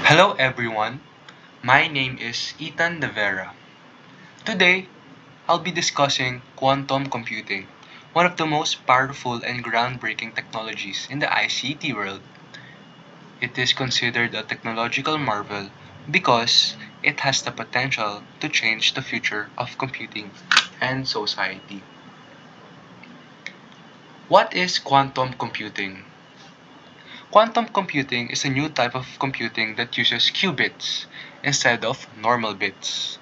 Hello everyone, my name is Ethan De Vera. Today, I'll be discussing quantum computing, one of the most powerful and groundbreaking technologies in the ICT world. It is considered a technological marvel because it has the potential to change the future of computing and society. What is quantum computing? Quantum computing is a new type of computing that uses qubits instead of normal bits,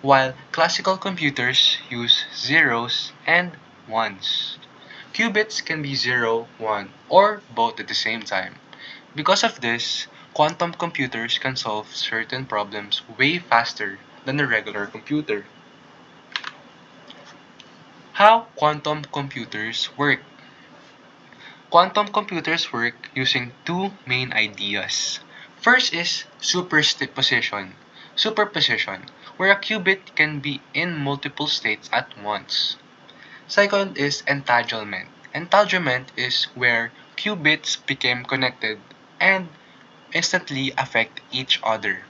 while classical computers use zeros and ones. Qubits can be 0, 1, or both at the same time. Because of this, quantum computers can solve certain problems way faster than a regular computer. How quantum computers work? Quantum computers work using two main ideas. First is superposition, where a qubit can be in multiple states at once. Second is entanglement. Entanglement is where qubits become connected and instantly affect each other.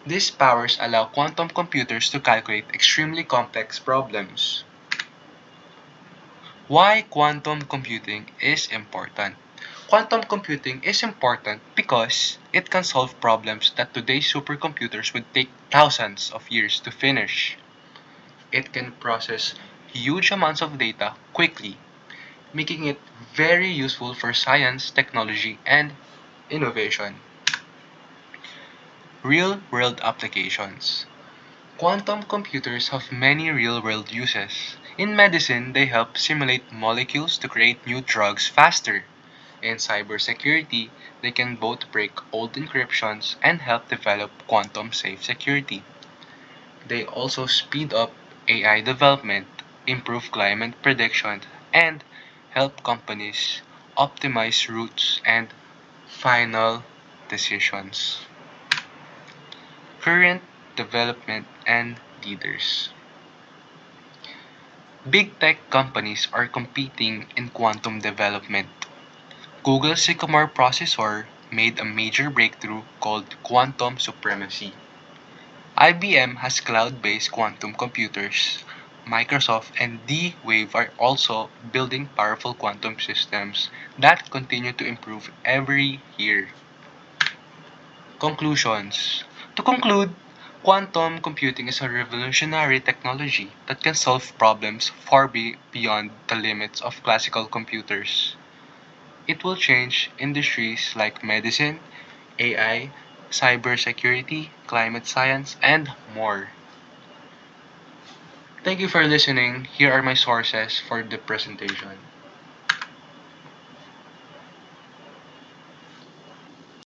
These powers allow quantum computers to calculate extremely complex problems. Why quantum computing is important? Quantum computing is important because it can solve problems that today's supercomputers would take thousands of years to finish. It can process huge amounts of data quickly, making it very useful for science, technology, and innovation. Real-world applications. Quantum computers have many real-world uses. In medicine, they help simulate molecules to create new drugs faster. In cybersecurity, they can both break old encryptions and help develop quantum-safe security. They also speed up AI development, improve climate prediction, and help companies optimize routes and final decisions. Current development and leaders. Big tech companies are competing in quantum development. Google's Sycamore processor made a major breakthrough called quantum supremacy. IBM has cloud-based quantum computers. Microsoft and D-Wave are also building powerful quantum systems that continue to improve every year. Conclusions. To conclude, quantum computing is a revolutionary technology that can solve problems far beyond the limits of classical computers. It will change industries like medicine, AI, cybersecurity, climate science, and more. Thank you for listening. Here are my sources for the presentation.